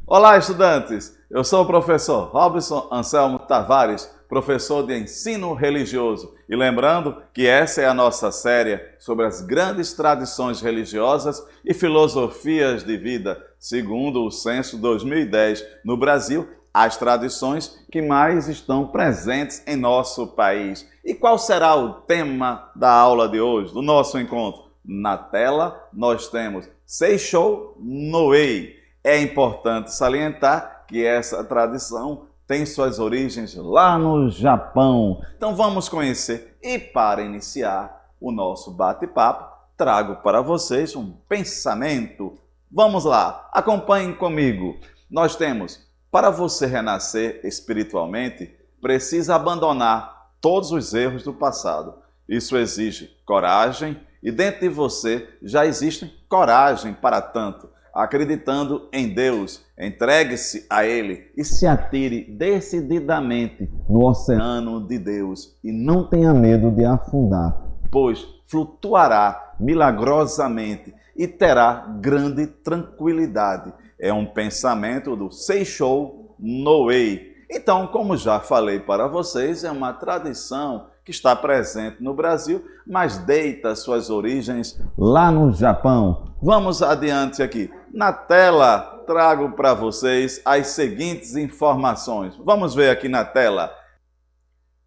Olá, estudantes! Eu sou o professor Robson Anselmo Tavares, professor de ensino religioso. E lembrando que essa é a nossa série sobre as grandes tradições religiosas e filosofias de vida, segundo o Censo 2010 no Brasil, as tradições que mais estão presentes em nosso país. E qual será o tema da aula de hoje, do nosso encontro? Na tela nós temos Seishou no Ei. É importante salientar que essa tradição tem suas origens lá no Japão. Então vamos conhecer. E para iniciar o nosso bate-papo, trago para vocês um pensamento. Vamos lá, acompanhem comigo. Nós temos, para você renascer espiritualmente, precisa abandonar todos os erros do passado. Isso exige coragem e dentro de você já existe coragem para tanto. Acreditando em Deus, entregue-se a Ele e se atire decididamente no oceano de Deus e não tenha medo de afundar, pois flutuará milagrosamente e terá grande tranquilidade. É um pensamento do Seishou no Ei. Então, como já falei para vocês, é uma tradição que está presente no Brasil, mas deita suas origens lá no Japão. Vamos adiante aqui. Na tela, trago para vocês as seguintes informações. Vamos ver aqui na tela.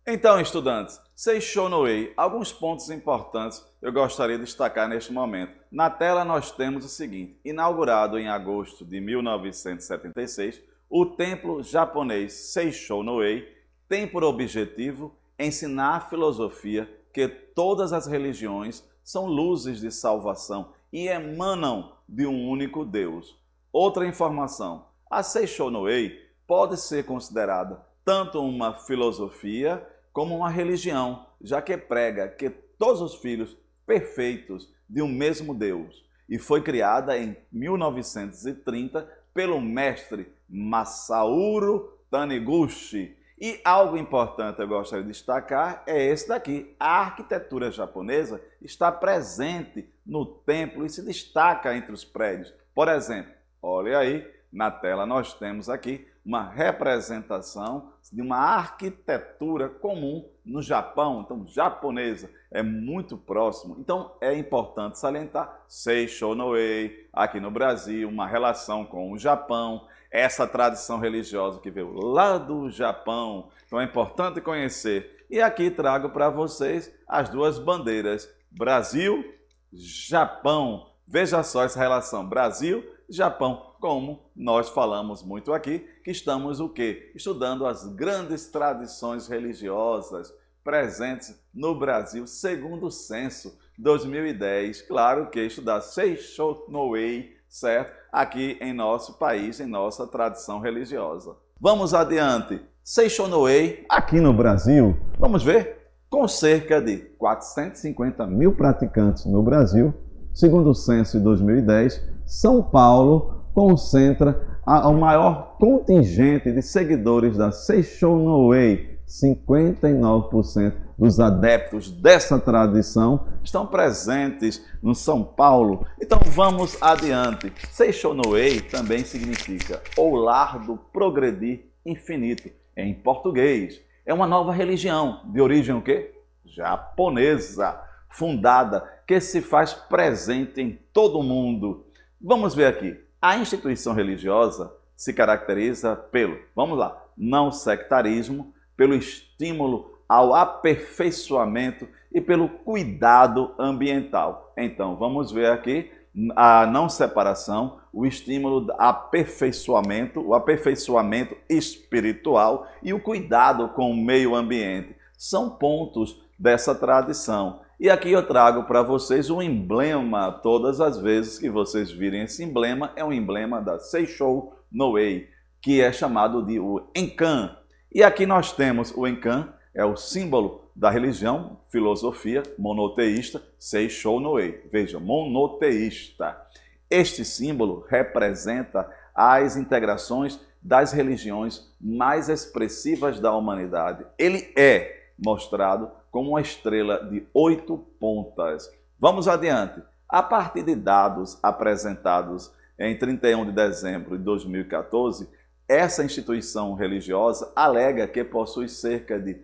Então, estudantes, Seishou no Ei, alguns pontos importantes eu gostaria de destacar neste momento. Na tela nós temos o seguinte: inaugurado em agosto de 1976, o templo japonês Seishou no Ei tem por objetivo ensinar a filosofia que todas as religiões são luzes de salvação e emanam de um único Deus. Outra informação: a Seishou no Ei pode ser considerada tanto uma filosofia como uma religião, já que prega que todos os filhos perfeitos de um mesmo Deus, e foi criada em 1930 pelo mestre Masaru Taniguchi. E algo importante eu gostaria de destacar é esse daqui. A arquitetura japonesa está presente no templo e se destaca entre os prédios. Por exemplo, olha aí, na tela nós temos aqui uma representação de uma arquitetura comum no Japão, então japonesa, é muito próximo. Então é importante salientar Seishou no Ei, aqui no Brasil, uma relação com o Japão, essa tradição religiosa que veio lá do Japão, então é importante conhecer. E aqui trago para vocês as duas bandeiras, Brasil, Japão. Veja só essa relação, Brasil, Japão, como nós falamos muito aqui, que estamos o quê? Estudando as grandes tradições religiosas presentes no Brasil, segundo o Censo 2010. Claro que estudar Seishou no Ei, certo? Aqui em nosso país, em nossa tradição religiosa. Vamos adiante. Seishou no Ei, aqui no Brasil, vamos ver? Com cerca de 450 mil praticantes no Brasil, segundo o Censo de 2010, São Paulo concentra o maior contingente de seguidores da Seishou no Ei. 59% dos adeptos dessa tradição estão presentes no São Paulo. Então vamos adiante. Seishou no Ei também significa o lar do progredir infinito em português. É uma nova religião de origem o quê? Japonesa, fundada, que se faz presente em todo o mundo. Vamos ver aqui. A instituição religiosa se caracteriza pelo, vamos lá, não sectarismo, pelo estímulo ao aperfeiçoamento e pelo cuidado ambiental. Então, vamos ver aqui a não separação, o estímulo ao aperfeiçoamento, o aperfeiçoamento espiritual e o cuidado com o meio ambiente. São pontos dessa tradição. E aqui eu trago para vocês um emblema, todas as vezes que vocês virem esse emblema, é um emblema da Seishou no Ei, que é chamado de o Enkan. E aqui nós temos o Enkan, é o símbolo da religião, filosofia monoteísta, Seishou no Ei. Veja, monoteísta. Este símbolo representa as integrações das religiões mais expressivas da humanidade. Ele é mostrado como uma estrela de 8 pontas. Vamos adiante. A partir de dados apresentados em 31 de dezembro de 2014, essa instituição religiosa alega que possui cerca de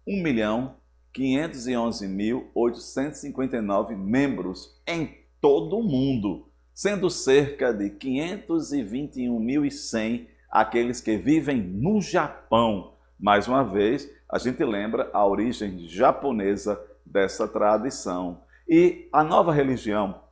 1.511.859 membros em todo o mundo, sendo cerca de 521.100 aqueles que vivem no Japão. Mais uma vez, a gente lembra a origem japonesa dessa tradição. E a nova religião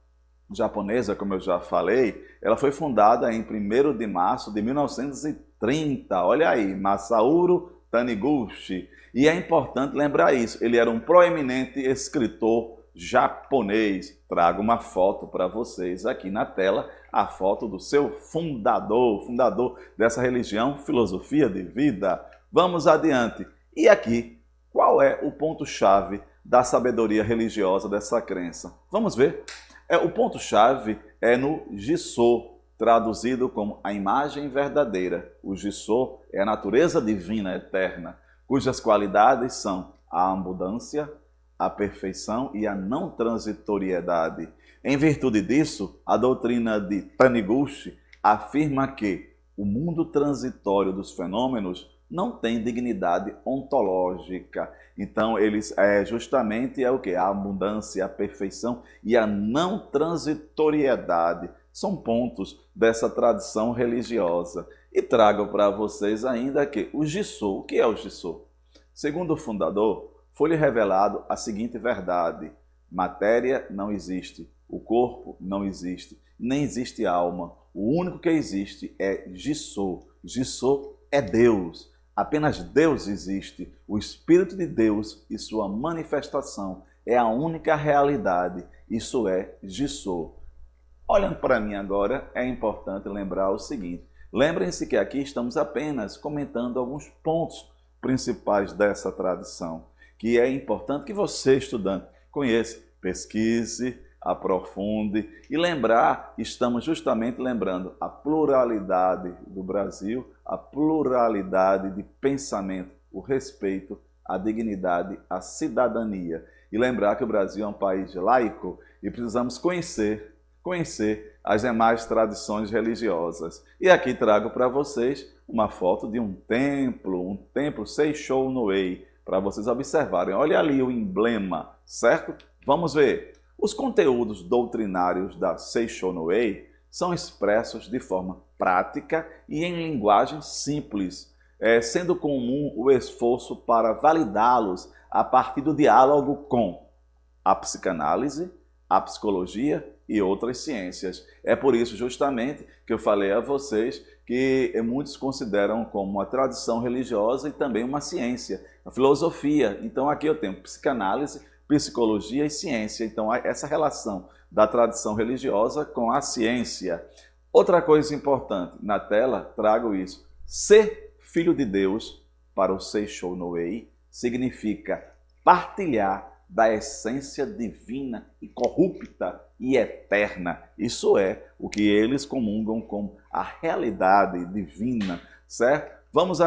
japonesa, como eu já falei, ela foi fundada em 1º de março de 1930. Olha aí, Masaru Taniguchi. E é importante lembrar isso, ele era um proeminente escritor japonês. Trago uma foto para vocês aqui na tela, a foto do seu fundador dessa religião, filosofia de vida. Vamos adiante. E aqui, qual é o ponto-chave da sabedoria religiosa dessa crença? Vamos ver. O ponto-chave é no Jisō, traduzido como a imagem verdadeira. O Jisō é a natureza divina eterna, cujas qualidades são a abundância, a perfeição e a não transitoriedade. Em virtude disso, a doutrina de Taniguchi afirma que o mundo transitório dos fenômenos não tem dignidade ontológica. Então, eles justamente o que? A abundância, a perfeição e a não transitoriedade são pontos dessa tradição religiosa. E trago para vocês ainda que o Jisō. O que é o Jisō? Segundo o fundador, foi-lhe revelado a seguinte verdade: matéria não existe, o corpo não existe, nem existe alma. O único que existe é Jisō. Jisō é Deus. Apenas Deus existe. O Espírito de Deus e sua manifestação é a única realidade. Isso é Jisō. Olhando para mim agora, é importante lembrar o seguinte. Lembrem-se que aqui estamos apenas comentando alguns pontos principais dessa tradição, que é importante que você, estudante, conheça, pesquise, aprofunde e lembrar, estamos justamente lembrando a pluralidade do Brasil, a pluralidade de pensamento, o respeito, a dignidade, a cidadania. E lembrar que o Brasil é um país laico e precisamos conhecer as demais tradições religiosas. E aqui trago para vocês uma foto de um templo Seishō no Ei, para vocês observarem. Olha ali o emblema, certo? Vamos ver. Os conteúdos doutrinários da Seishō no Ei são expressos de forma prática e em linguagem simples, sendo comum o esforço para validá-los a partir do diálogo com a psicanálise, a psicologia e outras ciências. É por isso justamente que eu falei a vocês que muitos consideram como uma tradição religiosa e também uma ciência, a filosofia. Então aqui eu tenho psicanálise, psicologia e ciência. Então essa relação da tradição religiosa com a ciência. Outra coisa importante, na tela trago isso. Ser filho de Deus, para o Seishō no Ei, significa partilhar da essência divina e corrupta e eterna. Isso é o que eles comungam como a realidade divina, certo? Vamos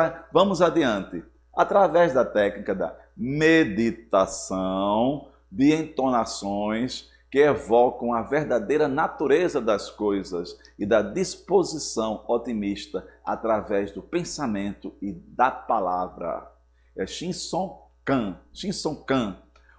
adiante. Através da técnica da meditação, de entonações que evocam a verdadeira natureza das coisas e da disposição otimista através do pensamento e da palavra. É Shinson-kan.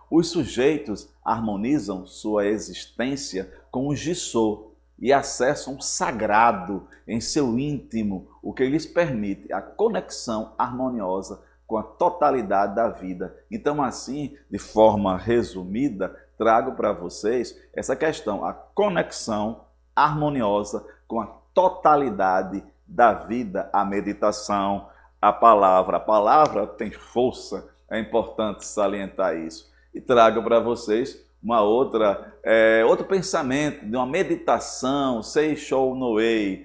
Os sujeitos harmonizam sua existência com o Jisō e acessam o sagrado em seu íntimo, o que lhes permite a conexão harmoniosa com a totalidade da vida. Então, assim, de forma resumida, trago para vocês essa questão, a conexão harmoniosa com a totalidade da vida, a meditação, a palavra. A palavra tem força, é importante salientar isso. E trago para vocês outro pensamento de uma meditação, Seishō no Ei.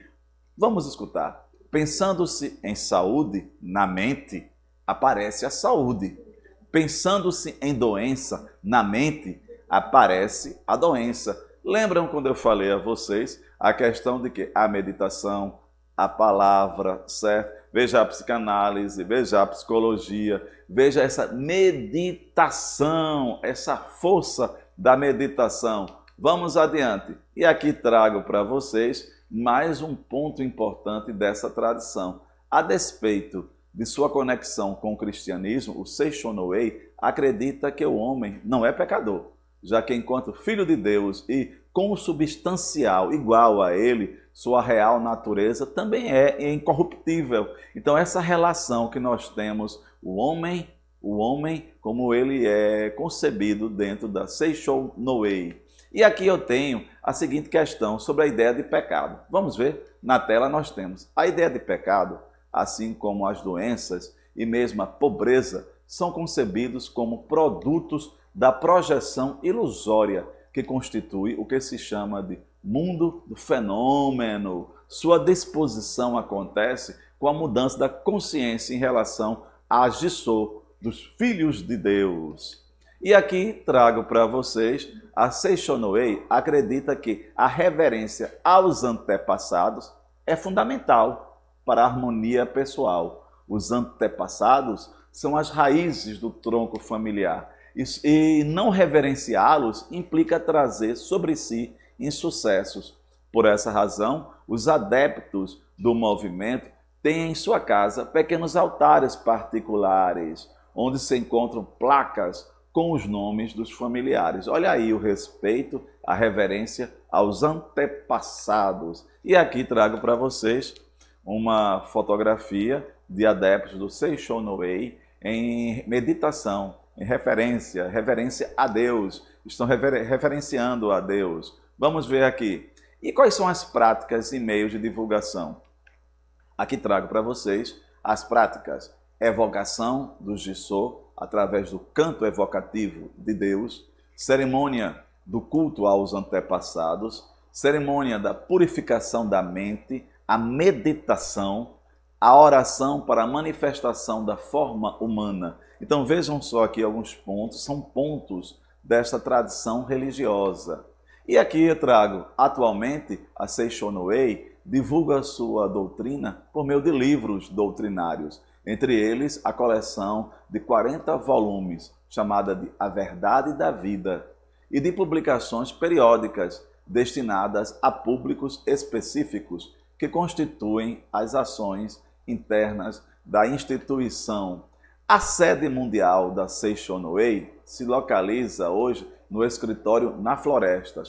Vamos escutar. Pensando-se em saúde, na mente, aparece a saúde. Pensando-se em doença, na mente, aparece a doença. Lembram quando eu falei a vocês a questão de que a meditação, a palavra, certo? Veja a psicanálise, veja a psicologia, veja essa meditação, essa força da meditação. Vamos adiante. E aqui trago para vocês mais um ponto importante dessa tradição. A despeito de sua conexão com o cristianismo, o Seishonowei acredita que o homem não é pecador, já que enquanto filho de Deus e consubstancial igual a ele, sua real natureza também é incorruptível. Então essa relação que nós temos, o homem como ele é concebido dentro da Seishonowei. E aqui eu tenho a seguinte questão sobre a ideia de pecado. Vamos ver? Na tela nós temos a ideia de pecado, assim como as doenças e mesmo a pobreza, são concebidos como produtos da projeção ilusória que constitui o que se chama de mundo do fenômeno. Sua disposição acontece com a mudança da consciência em relação à Jisoo, dos filhos de Deus. E aqui trago para vocês, a Seishonowei acredita que a reverência aos antepassados é fundamental para a harmonia pessoal. Os antepassados são as raízes do tronco familiar e não reverenciá-los implica trazer sobre si insucessos. Por essa razão, os adeptos do movimento têm em sua casa pequenos altares particulares, onde se encontram placas com os nomes dos familiares. Olha aí o respeito, a reverência aos antepassados. E aqui trago para vocês uma fotografia de adeptos do Seishonowei em meditação, em reverência a Deus. Estão reverenciando a Deus. Vamos ver aqui. E quais são as práticas e meios de divulgação? Aqui trago para vocês as práticas: evocação do Jisoo, através do canto evocativo de Deus, cerimônia do culto aos antepassados, cerimônia da purificação da mente, a meditação, a oração para a manifestação da forma humana. Então vejam só aqui alguns pontos, são pontos desta tradição religiosa. E aqui eu trago, atualmente, a Seishonowei divulga sua doutrina por meio de livros doutrinários, entre eles a coleção de 40 volumes, chamada de A Verdade da Vida, e de publicações periódicas destinadas a públicos específicos que constituem as ações internas da instituição. A sede mundial da Seishonowei se localiza hoje no escritório na Floresta,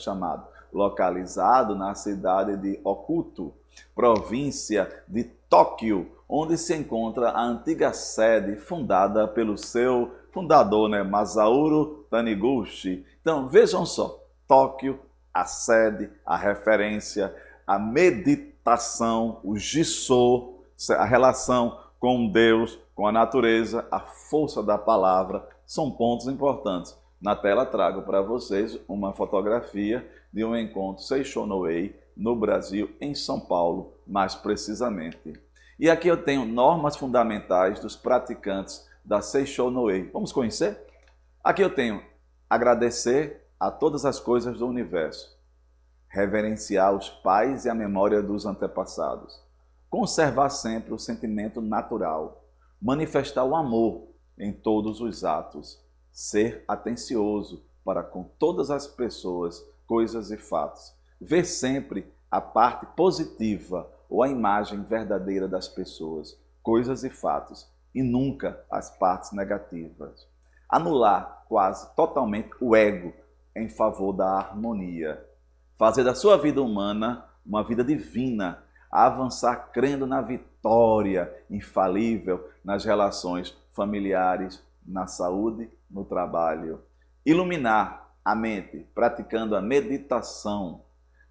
localizado na cidade de Okuto, província de Tóquio, onde se encontra a antiga sede fundada pelo seu fundador, Masaru Taniguchi. Então vejam só, Tóquio, a sede, a referência, a meditação, o Jisoo, a relação com Deus, com a natureza, a força da palavra, são pontos importantes. Na tela trago para vocês uma fotografia de um encontro Seishonowei no Brasil, em São Paulo, mais precisamente. E aqui eu tenho normas fundamentais dos praticantes da Seishonowei. Vamos conhecer? Aqui eu tenho agradecer a todas as coisas do universo, reverenciar os pais e a memória dos antepassados, conservar sempre o sentimento natural, manifestar o amor em todos os atos, ser atencioso para com todas as pessoas, coisas e fatos, ver sempre a parte positiva ou a imagem verdadeira das pessoas, coisas e fatos, e nunca as partes negativas. Anular quase totalmente o ego em favor da harmonia. Fazer da sua vida humana uma vida divina, avançar crendo na vitória infalível nas relações familiares, na saúde, no trabalho. Iluminar a mente, praticando a meditação.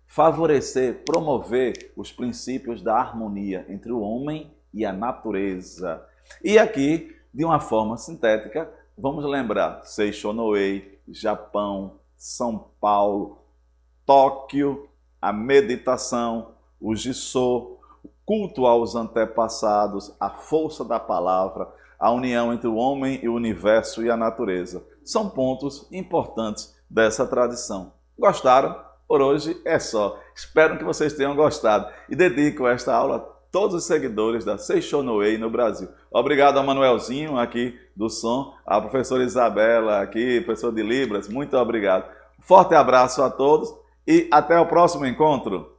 Favorecer, promover os princípios da harmonia entre o homem e a natureza. E aqui, de uma forma sintética, vamos lembrar Seishonowei, Japão, São Paulo, Tóquio, a meditação, o Jisoo, o culto aos antepassados, a força da palavra, a união entre o homem e o universo e a natureza. São pontos importantes dessa tradição. Gostaram? Por hoje é só. Espero que vocês tenham gostado e dedico esta aula a todos os seguidores da Seishonowei no Brasil. Obrigado a Manuelzinho aqui do som, a professora Isabela aqui, professor de Libras, muito obrigado. Forte abraço a todos e até o próximo encontro.